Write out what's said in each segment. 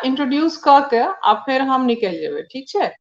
Introduce क के आ फिर हम निकल जेबे, ठीक छै?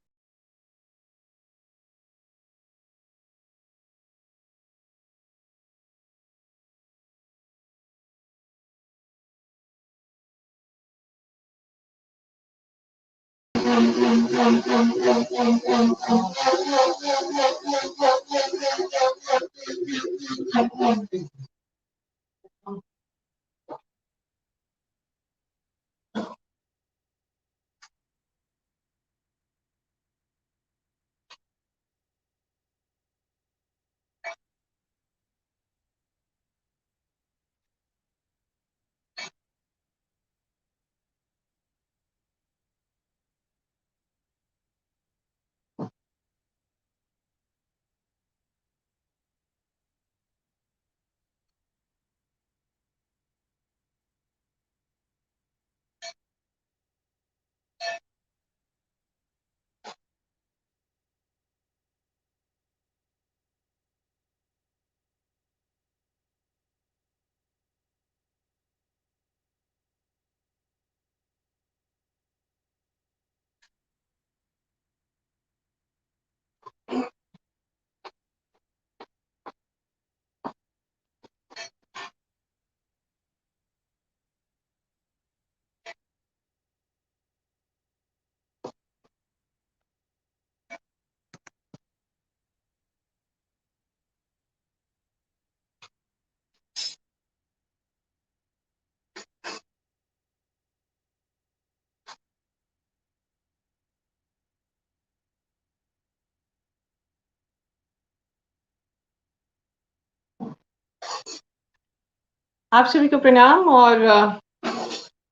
आप सभी को प्रणाम और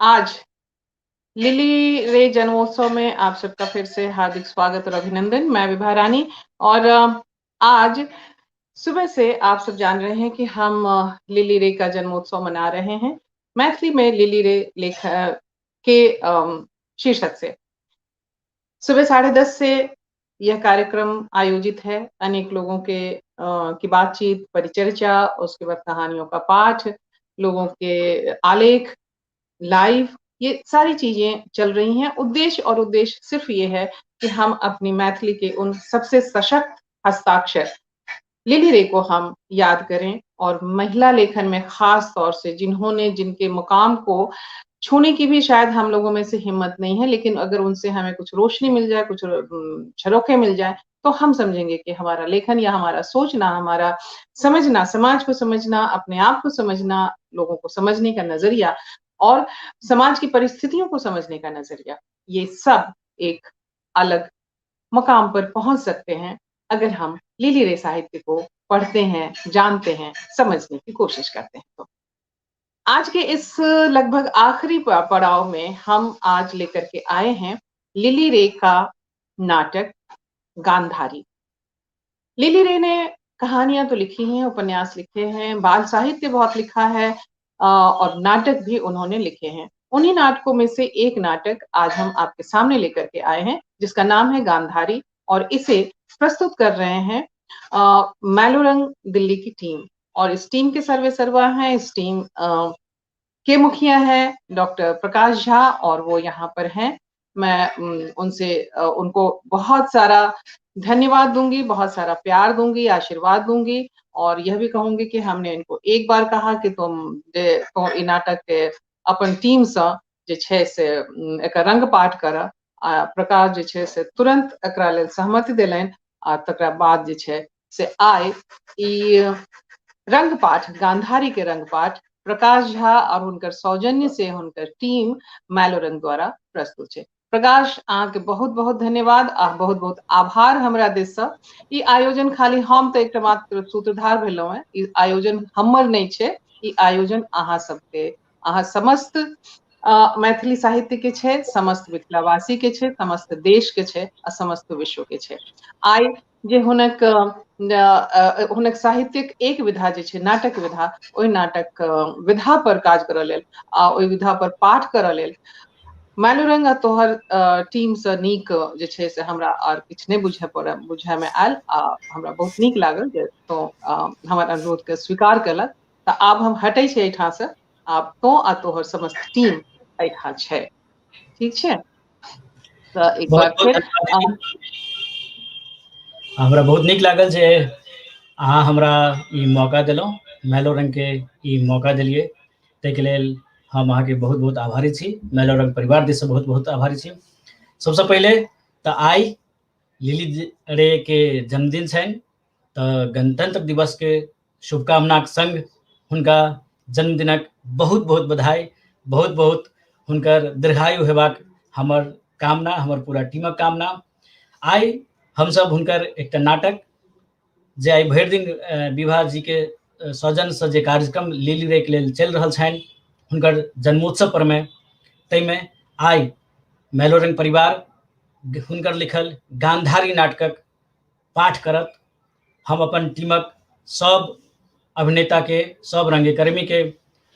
आज लिली रे जन्मोत्सव में आप सबका फिर से हार्दिक स्वागत और अभिनंदन। मैं विभा रानी और आज सुबह से आप सब जान रहे हैं कि हम लिली रे का जन्मोत्सव मना रहे हैं मैथिली में लिली रे लेख के शीर्षक से। सुबह 10:30 से यह कार्यक्रम आयोजित है। अनेक लोगों के की बातचीत, परिचर्चा, उसके बाद कहानियों का पाठ, लोगों के आलेख, लाइव, ये सारी चीजें चल रही हैं। उद्देश्य सिर्फ ये है कि हम अपनी मैथिली के उन सबसे सशक्त हस्ताक्षर लिली रे को हम याद करें और महिला लेखन में खास तौर से जिन्होंने जिनके मुकाम को छूने की भी शायद हम लोगों में से हिम्मत नहीं है, लेकिन अगर उनसे हमें कुछ रोशनी मिल जाए, कुछ झरोखे मिल जाए, तो हम समझेंगे कि हमारा लेखन या हमारा सोचना, हमारा समझना, समाज को समझना, अपने आप को समझना, लोगों को समझने का नजरिया और समाज की परिस्थितियों को समझने का नजरिया, ये सब एक अलग मकाम पर पहुंच सकते हैं अगर हम लिली रे साहित्य को पढ़ते हैं, जानते हैं, समझने की कोशिश करते हैं तो। आज के इस लगभग आखिरी पड़ाव में हम आज लेकर के आए हैं लिली रे का नाटक गांधारी। लिली रे ने कहानियां तो लिखी हैं, उपन्यास लिखे हैं, बाल साहित्य बहुत लिखा है और नाटक भी उन्होंने लिखे हैं। उन्हीं नाटकों में से एक नाटक आज हम आपके सामने लेकर के आए हैं, जिसका नाम है गांधारी और इसे प्रस्तुत कर रहे हैं मैलोरंग दिल्ली की टीम। और इस टीम के सर्वे सर्वा हैं, इस टीम के मुखिया हैं डॉक्टर प्रकाश झा और वो यहाँ पर हैं। मैं उनसे उनको बहुत सारा धन्यवाद दूंगी, बहुत सारा प्यार दूंगी, आशीर्वाद दूंगी और यह भी कहूंगी कि हमने इनको एक बार कहा कि तुम ई नाटक के अपन टीम से जे छै से एकर रंगपाठ करऽ आ प्रकाश जे छै से तुरंत एकरा लेल सहमति देलनि आ तकरा बाद जे छै से आइ ई रंगपाठ, गांधारी के रंगपाठ प्रकाश झा और हुनकर सौजन्य से हुनकर टीम मैलोरंग द्वारा प्रस्तुत छै। प्रकाश, अहाँके बहुत बहुत धन्यवाद आ बहुत बहुत आभार हमरा दिस से। ई आयोजन खाली हम तो एकटा मात्र सूत्रधार भेलहुं हैं, ई आयोजन हमर नहीं छै, ई आयोजन अहाँ सबके, अहाँ समस्त मैथिली साहित्य के छै, समस्त मिथिलावासी के छै, समस्त देश के छै आ समस्त विश्व के छै। आइ जे हुनक साहित्यिक एक विधा जे छै नाटक विधा, ओहि नाटक विधा पर काज करऽ लेल आ ओहि विधा पर पाठ करऽ लेल मैलोरंग आ तोहर टीम से नीक जे छै से हमरा आर किछु नहि बुझे में आयल आ हमरा बहुत नीक लागल जे तो हमर अनुरोध के स्वीकार केलक। तऽ आब हम हटै छै एहिठाम से, आब तो आ तोहर समस्त टीम एहिठाम छै। ठीक है। तो एक बार फिर हमरा बहुत नीक लागल जे अहाँ हमरा ई मौका देलहुँ, मैलो रंगके ई मौका देलियै, ताहिके लेल हम अहाँके बहुत बहुत आभारी छी। मैलो रंग परिवार दिससँ बहुत बहुत आभारी छी। सबसँ पहिले तऽ आइ लिली रे के जन्मदिन छनि, तऽ गणतंत्र दिवसके शुभकामनाक संग हुनका जन्मदिनक बहुत बहुत बधाई, बहुत बहुत हुनकर दीर्घायु हेबाक हमर कामना, हमर पूरा टीमक कामना। आइ हमसब हुनकर एकटा नाटक जे आइ भरि दिन विभा जीके सौजन्यसँ जे कार्यक्रम लिली रेके लेल चलि रहल छनि हुनकर जन्मोत्सव परमे, ताहिमे आइ मैलोरंग परिवार हुनकर लिखल गांधारी नाटकक पाठ करत। हम अपन टीमक सब अभिनेताके, सब रंगकर्मीके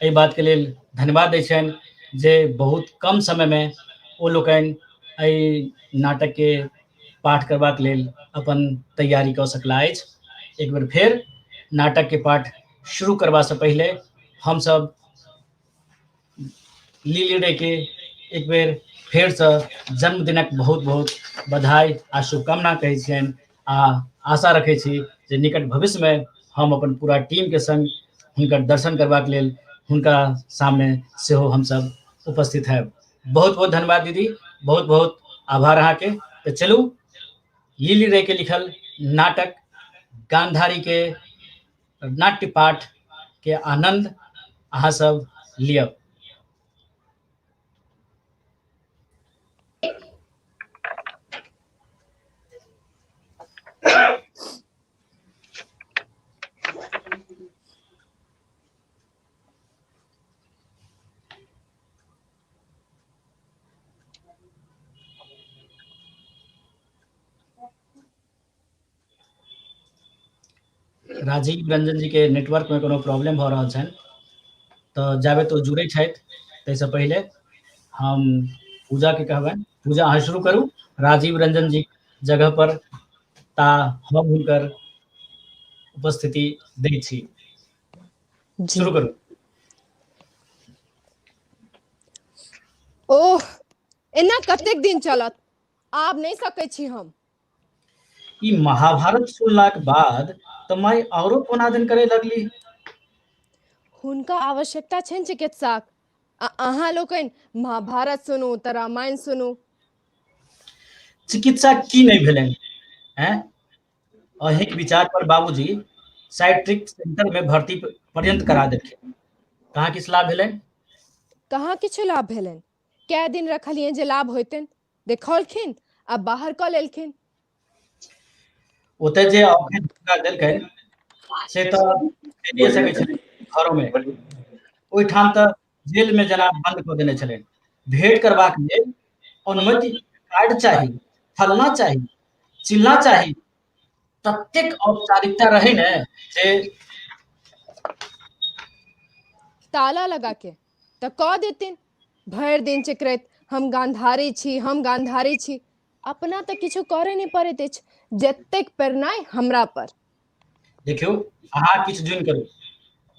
एहि बातके लेल धन्यवाद दै छनि जे बहुत कम समयमे ओ लोकनि एहि नाटकके पाठ करबाक लेल अपन तैयारी कऽ सकला अछि। एक बेर फेर नाटकके पाठ शुरू करबासँ पहिले हमसब लिली रेके एक बेर फेरसँ जन्मदिनक बहुत बहुत बधाई आ शुभकामना कहै छियनि, आ आशा रखै छी जे निकट भविष्यमे हम अपन पूरा टीमके संग हुनकर दर्शन करबाक लेल हुनका सामने सेहो हमसब उपस्थित हैब। बहुत बहुत धन्यवाद दीदी, बहुत बहुत आभार अहाँके। तऽ चलू लिली रे के लिखल नाटक गांधारी के नाट्य पाठ के आनंद अहाँ सब लिअ। राजीव रंजन जी के नेटवर्क में कोनो प्रॉब्लम भऽ रहल छनि, तऽ जाबे तो जुड़ै छथि ताहिसँ पहिले हम पूजा के कहबनि, पूजा अहाँ शुरू करू राजीव रंजन जी जगह पर, ता हम हुनकर उपस्थिति दै छी। जी शुरू करू। ओह, एना कतेक दिन चलत? आब नहीं सकै छी हम। ई महाभारत सुनलाक बाद तऽ माय औरो कोना दिन करे लगली। हुनका आवश्यकता छनि चिकित्साक, आ अहाँ लोकनि महाभारत सुनू तऽ रामायण सुनू। चिकित्सा की नहीं भेलनि हैं? अहिंक विचार पर बाबूजी साइट्रिक सेंटर में भर्ती पर्यंत करा देलखिन, कहाँ किछु लाभ भेलनि? कहाँ किछु लाभ भेलनि? कै दिन रखलियनि जे लाभ होइतनि, देखौलखिन आ बाहर कऽ लेलखिन। ओतऽ जे औषधि धोखा देलकनि से तऽ भेटिए सकै छलै घरोमे, ओहिठाम तऽ जेल में जेना बंद कऽ देने छलनि। भेंट करबाक लेल अनुमति कार्ड चाही, फलना चाही, चिलना चाही, ततेक औपचारिकता रहै ने जे ताला लगा के तऽ कऽ देथिन। भरि दिन चिकरैत हम गांधारी छी, हम गांधारी छी। अपना तऽ किछु करे नहीं पड़ैत अछि, जतेक पेरनाइ हमरा पर। देखियौ अहाँ किछु जुइन करू,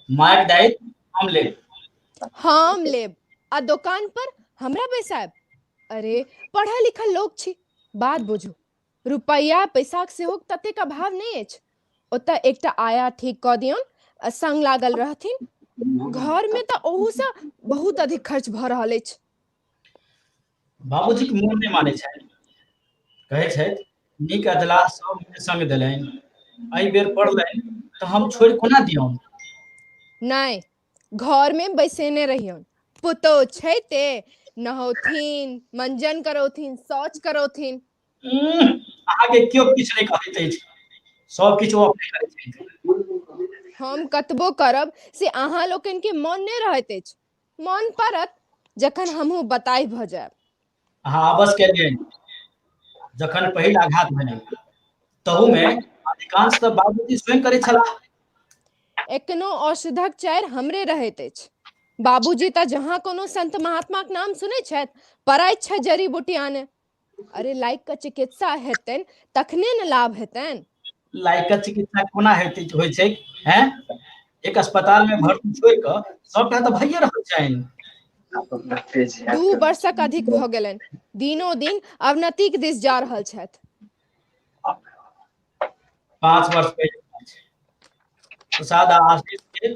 मायक दायित्व हम लेब। हम लेब आ दुकान पर हमरा बैसायब? अरे पढ़ल लिखल लोक छी, बात बुझू। रुपैया पैसाक सेहो ततेक अभाव नहीं अछि। ओतऽ एकटा आया ठीक कऽ दियौन, संग लागल रहथिन। घर में तऽ ओहूसँ बहुत अधिक खर्च भऽ रहल अछि। बाबूजीके मोन नहि मानै छनि, कहै छथि नीक अधला सब संग देलनि, एहि बेर पढ़लनि तऽ हम छोड़ि कोना दियौन। नहीं, घर में बैसेने रहियौन। पुतोह छैते, नहौथिन, मंजन करौथिन, शौच करौथिन। अहाँके केओ किछु नहीं कहैत अछि, सब किछु ओ अपने करैत छथि। हम कतबो करब से अहाँ लोकनिके मोन नहीं रहैत अछि। मोन पड़त जखन हमहूँ बताह भऽ जायब। अहाँ अबस केलियनि जखन पहिल आघात भेलनि, तहूमे अधिकांश तऽ बाबूजी स्वयं करै छलाह। एखनो औषधक चारि हमरे रहैत अछि। बाबूजी तऽ जहाँ कोनो संत महात्माक नाम सुनै छथि, पड़ैत छथि जड़ी बूटी आने। अरे लायक के चिकित्सा हेतनि तखने ने लाभ हेतनि। लायक चिकित्सा कोना हेतै होइ छै हैं? एक अस्पताल में भर्ती छोड़ि कऽ सबटा तऽ भइए रहल छनि। 2 वर्षक अधिक भ गेलनि, दिनो दिन अवनतिक दिस जा रहल छथि। 5 वर्ष पहले प्रसाद आ आशीष के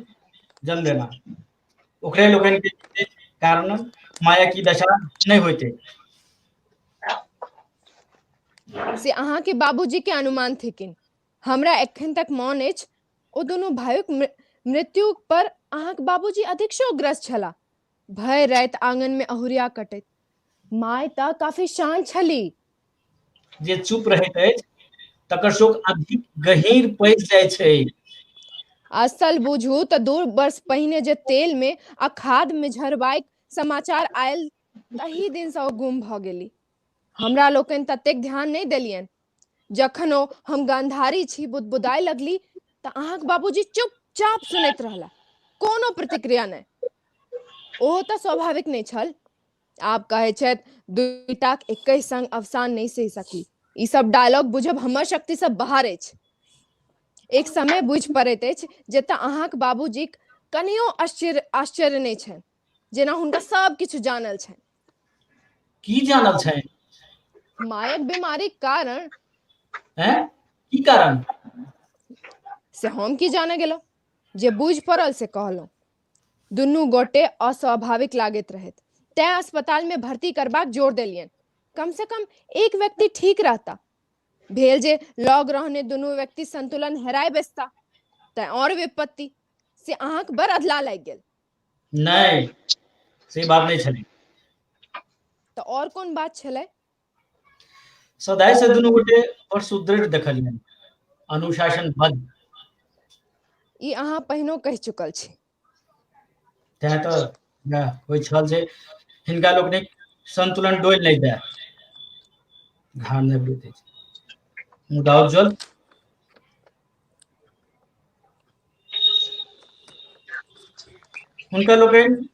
जन्म लेना ओकरे लोगन के कारण माया की दशा नहीं होते। से अहाँ के बाबूजी के अनुमान थिकिन। हमरा एखन तक मौन अछि ओ दुनू भाइक मृत्यु पर अहाँक बाबूजी अधिक शोकग्रस्त छला। भय राति आंगन में अहुरिया कटैत। माय त काफी शांत छली। जे चुप रहैत अछि तकर शोक अधिक गहींर पैस जाइ छै। असल बुझू त 2 वर्ष पहिने जे तेल में आ खाद में झरबाक समाचार आयल तही दिन से ओ गुम भ गेली। हमरा लोकनि ततेक ध्यान नहीं देलियनि। जखन ओ हम गांधारी छी बुदबुदाय लगली त अहाँक बाबूजी चुपचाप सुनैत रहला, कोनो प्रतिक्रिया नहीं। ओहो त स्वाभाविक नहीं छल। आप कहै छथि दुइटाक एकै संग अवसान नहीं सहि सकी। ई सब डायलॉग बुझब हमर शक्ति से बाहर अछि। एक समय बुझ पड़ैत अछि जतऽ अहाँक बाबूजीक कनियो आश्चर्य नहीं छनि, जेना हुनका सब किछु जानल छनि। की जानल छै? मायक बीमारीक कारण। हैं? की कारण? से हम की जाने गेलहुँ, जे बुझ पड़ल से कहलहुँ। दुनू गोटे अस्वाभाविक लागैत रहैत, तें अस्पताल में भर्ती करबाक जोर देलियनि। कम से कम एक व्यक्ति ठीक रहता। भेल जे लग रहने दुनू व्यक्ति संतुलन हेराय बैसता तैं और विपत्ति। से अहाँक बड़ अधला लागि गेल। नहीं से बात नहीं छलै। तो और कोन बात छलै? सदाय से दुनू गोटे और सुदृढ़ देखलियनि, अनुशासनबद्ध। ई अहाँ पहिनो कहि चुकल छी। तें तो होइ छल जे हिनका लोकनिक संतुलन डोलि नहीं दै। घाव नहीं बुझैत अछि। मुदा उज्ज्वल हुनका लोकनि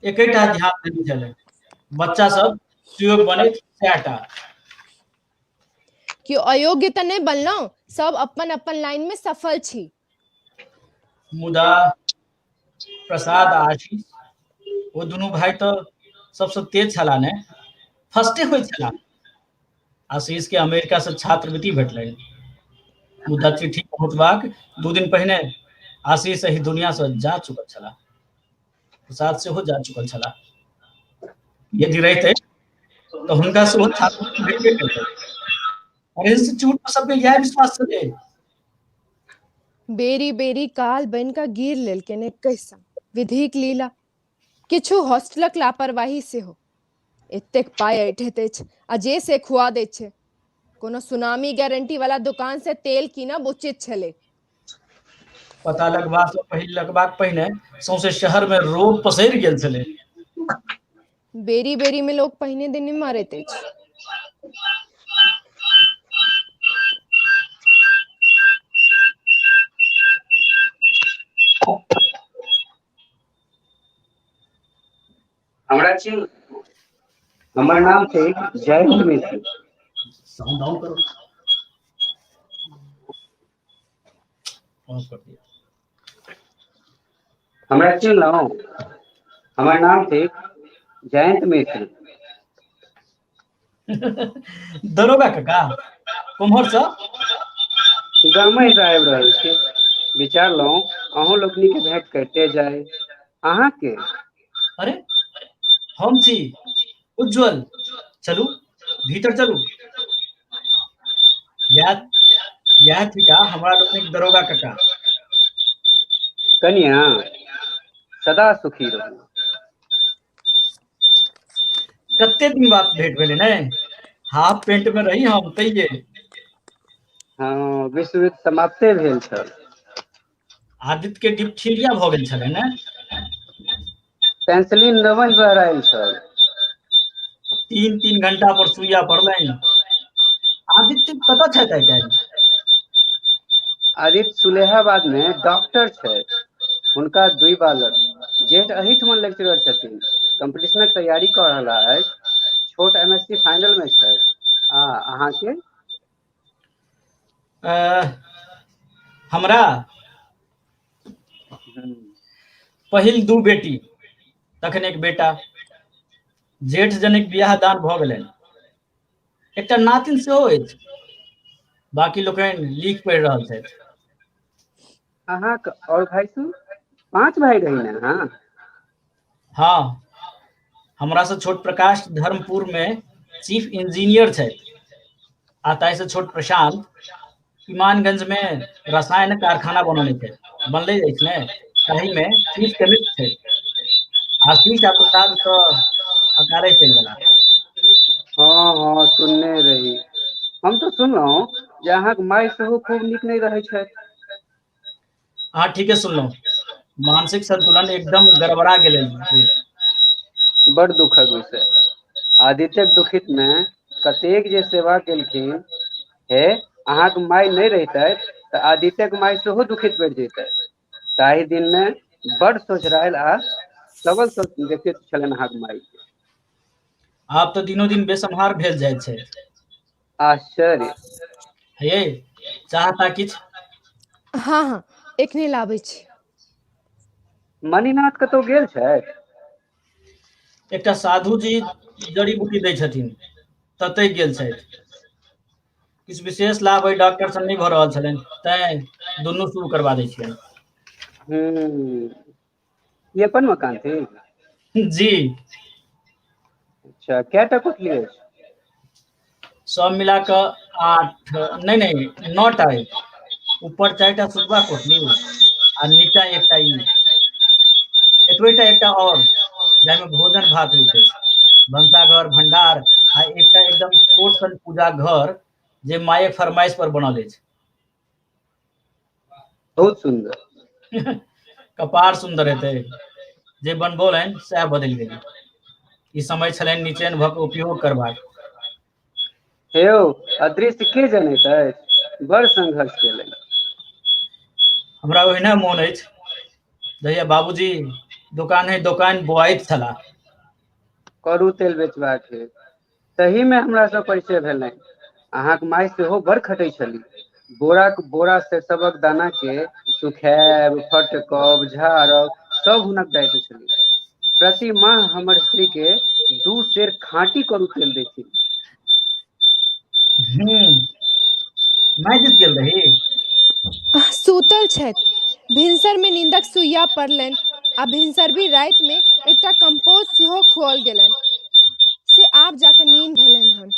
एकैटा ध्यान देने छलै, बच्चा सब सुयोग बनैत सैहटा। कि अयोग्य त नहीं बनलहुँ, सब अपन अपन लाइन में सफल छी। मुदा प्रसाद आ आशीष ओ दुनू भाई तो सबसे तेज छला ने, फर्स्टे होइत छला। आशीष के अमेरिका से छात्रवृत्ति भेटलै, मुदा चिट्ठी पहुँचबाक 2 दिन पहिने आशीष एहि दुनिया से जा चुकल छला। प्रसाद सेहो जा चुकल छला। यदि रहितै तो हुनका सेहो छात्रवृत्ति भेटबे करतै। और इंस्टीट्यूट पर सबके यह विश्वास छलै। बेरी बेरी काल बन का गिर लेलकनि एकै संग, विधिक लीला। किछु हॉस्टलक लापरवाही सेहो। एतेक पाय ऐंठैत अछि आ जे से खुआ दैत छै। कोनो सुनामी गारंटी वाला दुकान से तेल कीनब उचित छलै। पता लगबाक पहिने सौंसे शहर में रोग पसरि गेल छलै। बेरी बेरी में लोग पहिने दिन मरैत अछि। हमरा चिन्ह, हमर नाम छै जयंत मिश्र। साउंड डाउन करो। ऑफ कर दिया। हमरा चिन्हलहुँ, हमर नाम छै जयंत मिश्र। दरोगा काका कुम्हर सँ? गामे से आबि रहल छी। विचारलहुँ अहूँ लोकनि के भेंट करते जाय। अहाँ के? अरे हम छी उज्ज्वल, चलू भीतर चलू। यह थिका हमरा लोकनिक दरोगा काका। कनिया सदा सुखी रहू। कते दिन बाद भेंट भेलै ने, हाफ पेंट में रही हम तैये। हाँ, विश्व युद्ध समाप्ते भेल छल। आदित्य के डिप्थीरिया भऽ गेल छलै ने। पेंसिलिन नवन बहरायल छल। 3 घंटा पर सुइया पड़लनि। आदित्य कतऽ छथि आइ काल्हि? आदित्य सुलेहाबाद में डॉक्टर छै। हुनका 2 बालक, जेठ अहिठमन लेक्चरर छथिन। कंपटीशनक तैयारी कऽ रहला अछि। छोट MSc फाइनल में छै। आ अहाँ के? हमरा पहिल 2 बेटी, तखन एक बेटा। जेठ जनिक बियाह दान भऽ गेलनि, एकटा नातिन सेहो अछि, बाकी लोकनि लिख पढ़ि रहल छथि। अहाँक और भाई सु 5 भाई रही ने अहाँ? हाँ, हमरा से छोट प्रकाश धर्मपुर में चीफ इंजीनियर छथि, आ ताहि से छोट प्रशांत ईमानगंज में रसायन कारखाना बनले अछि ने, ताहि में चीफ केमिस्ट छथि। आशीष आ प्रसाद तऽ अकारे चलि गेला। हाँ सुनने रही। हम तो सुनलहुँ जे अहाँक माय सेहो खूब नीक नहीं रहै छथि। हाँ ठीके सुनलहुँ, मानसिक संतुलन एकदम गड़बड़ा गेलै। बड़ दुखक विषय। आदित्यक दुखित में कतेक जे सेवा केलखिन, हे अहाँक माय नहीं रहितैथ तऽ आदित्यक माय सेहो दुखित बढ़ि जैतै। ताहि दिन में बड़ सोझरायल आ सबल देखैत छलनि अहाँक माय के। आब तऽ दिनो दिन बेसम्हार भेल जाइत छै। आश्चर्य। हे चाहता किछ? हाँ हाँ, एखने लाबै छी। मणिनाथ कतहु गेल छथि? एकटा साधु जी जड़ी बूटी दै छथिन, ततै गेल छथि। किछु विशेष लाभ एहि डॉक्टर सँ नहि भऽ रहल छलनि, तैं दुनू शुरू करबा दै छियनि। ई अपन मकान थिक? जी। अच्छा, कएटा कोठली अछि? सब मिला कऽ 8 नहीं 9 टा अछि। ऊपर 4टा सुतबा कोठली आ नीचा एकटा ई। एतबेटा एकटा और, जाहिमे भोजन भात होइत अछि। भनसाघर, भंडार आ एकटा एकदम छोट सन पूजा घर, जे मायक फरमाइश पर बनल अछि। बहुत सुन्दर। कपार सुन्दर हेतै, जे बनबौलनि सएह बदलि गेलै। ई समय छलनि निचेन भऽ कऽ उपयोग करबाक। हे यौ, अदृश्य के जनैत अछि? बड़ संघर्ष केलनि। हमरा ओहिना मोन अछि, जहिया बाबूजी दोकान बौआइत छलाह। करू तेल बेचबाक हेतु तही में हमरा सँ परिचय भेलनि। अहाँक माय सेहो बड़ खटै छलीह। बोराक बोरा सरिसबक दाना के सुखायब, फटकब, झाड़ब सब हुनक दायित्व छलै। प्रति माह हमर स्त्री के 2 सेर खाँटी करू तेल दैथिन। माय दिस गेल रही? सुतल छथि। भिनसर में नींदक सुइया पड़लनि आ भिनसरबी राति में एकटा कंपोज सेहो खुओल गेलनि, से आब जाकऽ नींद भेलनि हन।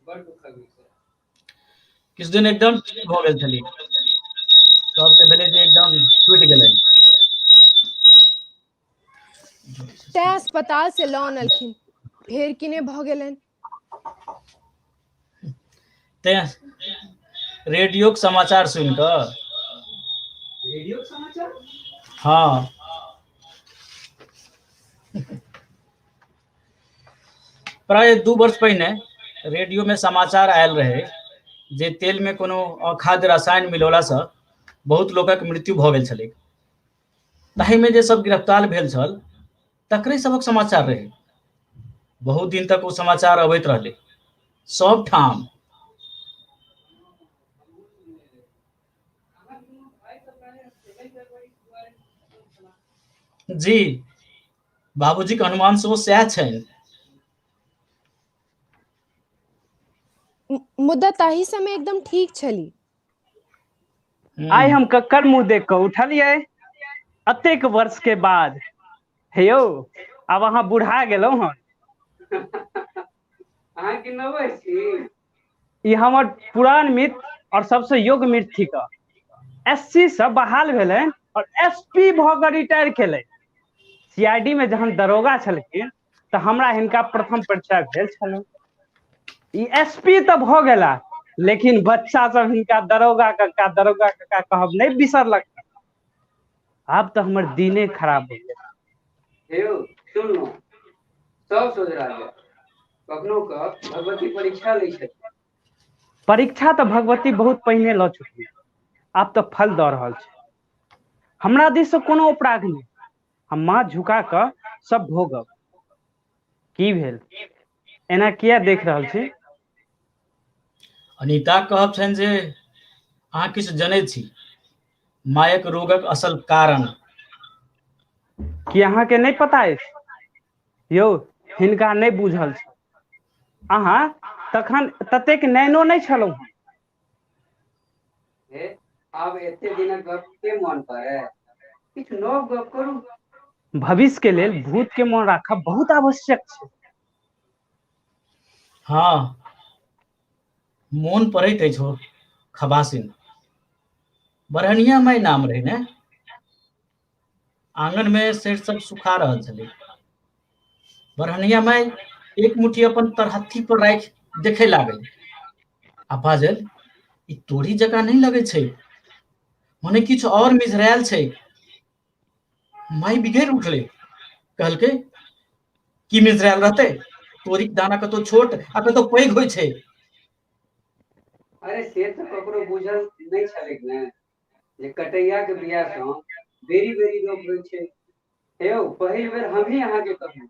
बड़ दुखक विषय। किछु दिन एकदम ठीक भऽ गेल छली, सबके भेलै जे एकदम छुटि गेलनि। तैं अस्पताल से लऽ अनलखिन, फेर किने भऽ गेलनि। तें रेडियोक समाचार सुनि कऽ। रेडियो समाचार? हाँ। प्राय 2 वर्ष पहिने रेडियो में समाचार आयल रहे जे तेल में कोनो अखाद्य रसायन मिलौला सँ बहुत लोकक मृत्यु भऽ गेल छलै। ताहि में जे सब गिरफ्तार भेल छल, तकरे सबक समाचार रहै। बहुत दिन तक ओ समाचार अबैत रहलै, सब ठाम। जी, बाबूजीक अनुमान सेहो सएह छनि। मुदा ताहि समय एकदम ठीक छली। आइ हम ककर मुँह देख कऽ उठलियै, अतेक वर्ष के बाद। हे यौ, आब अहाँ बुढ़ा गेलहुँ हन। अहाँ की नवैह छी? ई हमर पुरान मित्र और सबसे योग्य मित्र थिक। SC से बहाल भेलनि और SP भऽ कऽ रिटायर केलनि। CID में जहन दरोगा छलखिन तऽ हमरा हिनका प्रथम परिचय भेल छलनि। ई SP तऽ भऽ गेला, लेकिन बच्चा सब हिनका दरोगा कक्का कहब नहीं बिसरलक। आब तऽ हमर दिने खराब भऽ गेल। हे यौ, सुनलहुँ सब सोझरा गेल। कखनो कऽ भगवती परीक्षा लै छथिन। परीक्षा तऽ भगवती बहुत पहिने लऽ चुकली, आब तऽ फल दऽ रहल छै। हमरा दिस से कोनो अपराध नहीं, हम माथ झुका कऽ सब भोगब। की भेल, एना किया देख रहल छी? अनीता कहब छनि जे अहाँ किछु जनैत छी, मायक रोगक असल कारण। की अहाँके नहीं पता अछि? यौ हिनका नहीं बुझल छै, अहाँ तखन ततेक नैनो नहीं छलहुँ हँ। हे आब एते दिनक गप के मन पड़े, किछु नव गप करू। भविष्य के लेल भूत के मन राखब बहुत आवश्यक छै। हाँ, मोन पड़ैत अछि हो खबासिन, बरहनिया माय नाम रहे ने। आंगन में सेठ सब सुखा रहल छलै। बरहनिया माय एक मुट्ठी अपन तरहत्थी पर राखि देखे लागल आ बाजल, ई तोरी जकाँ नहीं लगे छै, मने किछु और मिझरायल छै। माय बिगड़ उठले, कहलकै, की मिझरायल रहतै, तोरीक दाना कतौ छोट आ कतौ पैघ होइ छै। अरे से तो ककरो बुझल नहीं छलैक ने, जे कटैया के बिया सँ बेरी बेरी रोप होइ छै। हे यौ पहिल बेर हमही अहाँ के कहलहुँ।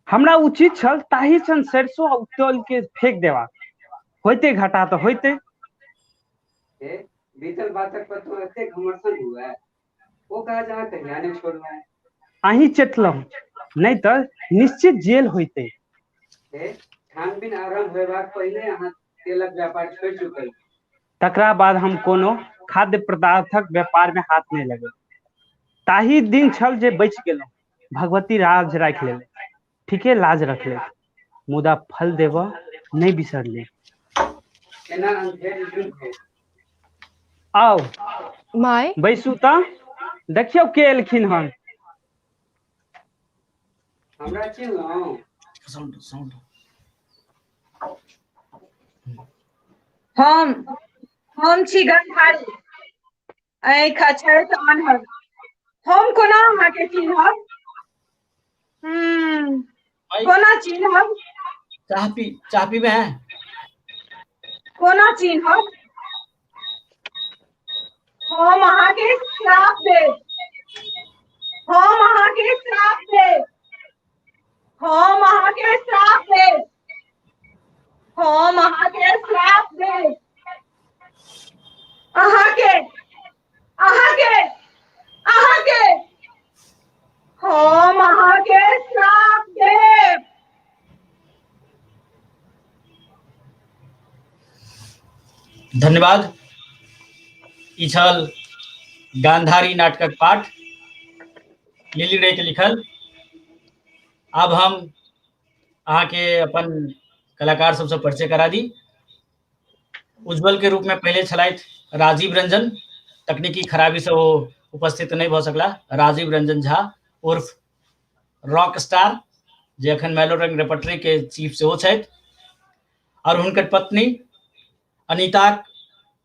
हमरा उचित छल ताही सन सरसों आ उतोल के फेंक देबाक, होइते घाटा तो होइते। हे बीतल बातक पर तो एते घमंड हुआ, वो काज अहाँ कहिया नहीं छोड़बै। अहीं चेतलहुँ, नहीं तो निश्चित जेल होइते। हे छानबीन आरंभ होयबाक पहिले अहाँ तेलक व्यापार छोड़ि चुकल। तकरा बाद हम कोनो खाद्य पदार्थक व्यापार में हाथ नहीं लगे। ताही दिन छल जे बचि गेलहुँ, भगवती राज राखि लेले, ठीके लाज रखले, मुदा फल देबऽ नहीं बिसरले। एना अंधेर युग है। आओ माय बैसू तऽ, देखियौ के एलखिन हन। हमरा चिन्हलहुँ? साउंड साउंड हम छी गंधारी, आँखि अछैत आन्हर, हम कोना अहाँके चिन्हब? कोना चिन्हब? चाह पीबे हैं? कोना चिन्हब? हम अहाँके श्राप देब, हम अहाँके श्राप देब, हम अहाँके श्राप देब, हम अहाँके श्राप देब, अहाँके अहाँके अहाँके हम अहाँके श्राप देब। धन्यवाद। ई छल गांधारी नाटकक पाठ, लिली रे के लिखल। अब हम अहाँ के अपन कलाकार सबसे परिचय करा दी। उज्जवल के रूप में पहले छलथि राजीव रंजन, तकनीकी खराबी से वो उपस्थित नहीं भ सकला। राजीव रंजन झा उर्फ रॉक स्टार, जे अखन मेलोरंग रेपर्टरी के चीफ सेहो छथि, और हुनकर पत्नी अनीता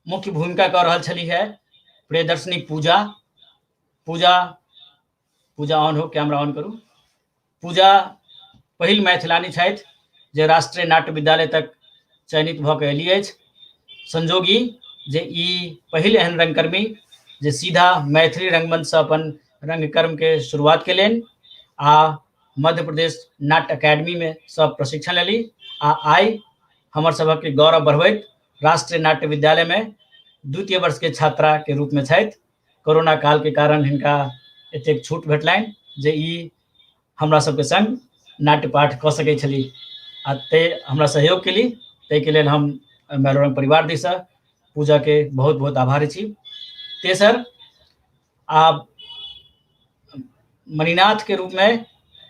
मुख्य भूमिका कऽ रहल छली है प्रियदर्शनी पूजा। पूजा ऑन हो, कैमरा ऑन करू। पूजा पहिल मैथिलानी छथि जे राष्ट्रीय नाट्य विद्यालय तक चयनित भऽ कऽ एली अछि। संजोगी जे ई पहिल एहन रंगकर्मी जे सीधा मैथिली रंगमंच से अपन रंगकर्म के शुरुआत केलनि आ मध्य प्रदेश नाट्य अकेडमी में सब प्रशिक्षण लेली आ आई हमर सबक के गौरव बढ़बैत राष्ट्रीय नाट्य विद्यालय में द्वितीय वर्ष के छात्रा के रूप में छथि। कोरोना काल के कारण हिनका एतेक छूट भेटलनि जे ई हमरा सबके संग नाट्य पाठ कऽ सकै छली आ ते हमरा सहयोग केली। ताहिके लेल हम मेलोरंग परिवार दिस पूजा के बहुत बहुत आभारी छी। तेसर, आप मणिनाथ के रूप में,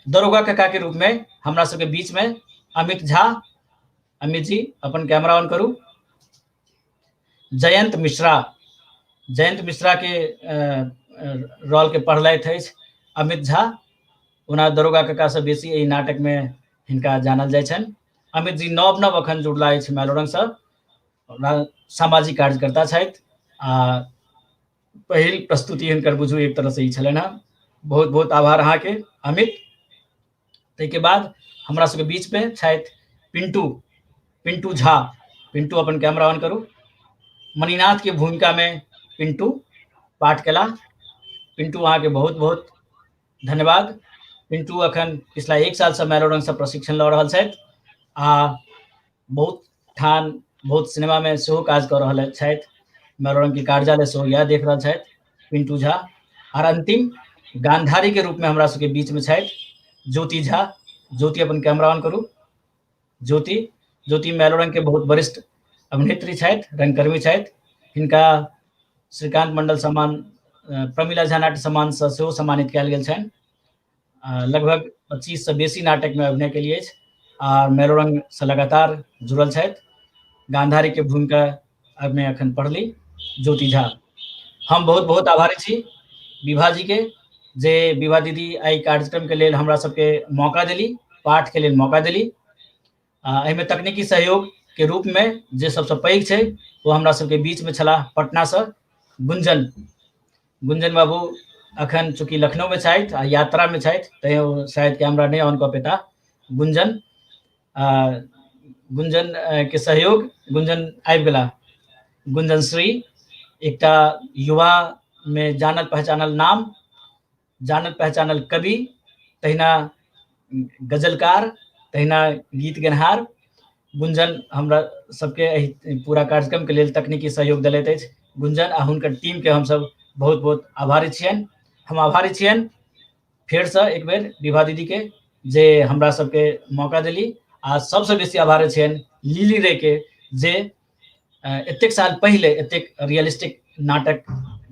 दरोगा काका के रूप में हमरा सबके बीच में अमित झा। अमित जी अपन कैमरा ऑन करू। जयंत मिश्रा के रोल के पढ़लथि अछि अमित झा। ओना दरोगा काका से बेसी एहि नाटक में हिनका जानल जाइ छनि। अमित जी नव अखन जुड़ला अछि मेलोरंग से, सामाजिक कार्यकर्ता छथि आ पहिल प्रस्तुति हिनकर बुझू एक तरह से ई छलनि हँ। बहुत बहुत आभार अहाँके अमित। ताहिके बाद हमरा सबके बीच में छथि पिंटू झा। पिंटू अपन कैमरा ऑन करू। मणिनाथ के भूमिका में पिंटू पाठ केला। पिंटू अहाँके बहुत बहुत धन्यवाद। पिंटू अखन पिछला 1 साल से मेलोरंग से प्रशिक्षण लऽ रहल छथि आ बहुत ठान बहुत सिनेमा में सेहो काज कऽ रहल छथि। मेलोरंग के कार्यालय सेहो इएह देख रहल छथि पिंटू झा। और अंतिम गांधारी के रूप में हमरा सबके बीच में छथि ज्योति झा। ज्योति अपन कैमरा ऑन करू। ज्योति मेलोरंग के बहुत वरिष्ठ अभिनेत्री छथि, रंगकर्मी छथि। हिनका श्रीकांत मंडल सम्मान, प्रमिला झा नाट्य सम्मान से सेहो सम्मानित कयल गेल छनि। लगभग 25 से बेसी नाटक में अभिनय के लिए आ मेलोरंग से लगातार जुड़ल छथि। गांधारी के भूमिका में अखन पढ़ली ज्योति झा। हम बहुत बहुत आभारी छी विभा जी के, जे विभा दीदी आई कार्यक्रम के लेल हमरा सबके मौका देली, पाठ के लेल मौका देली। एहिमे तकनीकी सहयोग के रूप में जे सबसे पैघ छै वो हमरा सबके बीच में छला पटना से गुंजन बाबू अखन चूंकि लखनऊ में छथि आ यात्रा में छथि तैं शायद कैमरा नहीं ऑन कऽ पेता। गुंजन के सहयोग, गुंजन आबि गेला। गुंजन श्री एकटा युवा में जानल पहचानल नाम, जानल पहचानल कवि, तहिना गजलकार, तहिना गीत गेनहार। गुंजन हमरा सबके एहि पूरा कार्यक्रम के लेल तकनीकी सहयोग दिलैत अछि। गुंजन आ हुनकर टीम के हम सब बहुत बहुत आभारी छियनि। हम आभारी छियनि फेर से एक बेर विभा दीदी के जे हमरा सबके मौका देली। आ सबसे बेसी आभारी छियनि लिली रे के, जे एतेक साल पहले एतेक रियलिस्टिक नाटक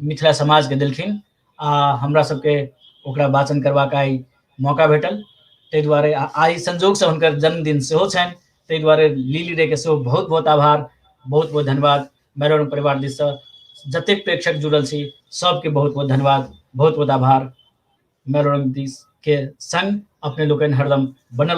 मिथिला समाज के देलखिन आ हमरा सबके ओकरा वाचन करबाक आई मौका भेटल। ताहि दुआरे आई संजोग से हुनकर जन्मदिन सेहो छनि, ताहि दुआरे लिली रे के सेहो बहुत बहुत आभार, बहुत बहुत धन्यवाद। मेलोरंग परिवार दिस से जतेक प्रेक्षक जुड़ल छी सबके बहुत बहुत धन्यवाद, बहुत बहुत आभार। मेलोरंग दिस के संग अपने लोकनि हरदम बनल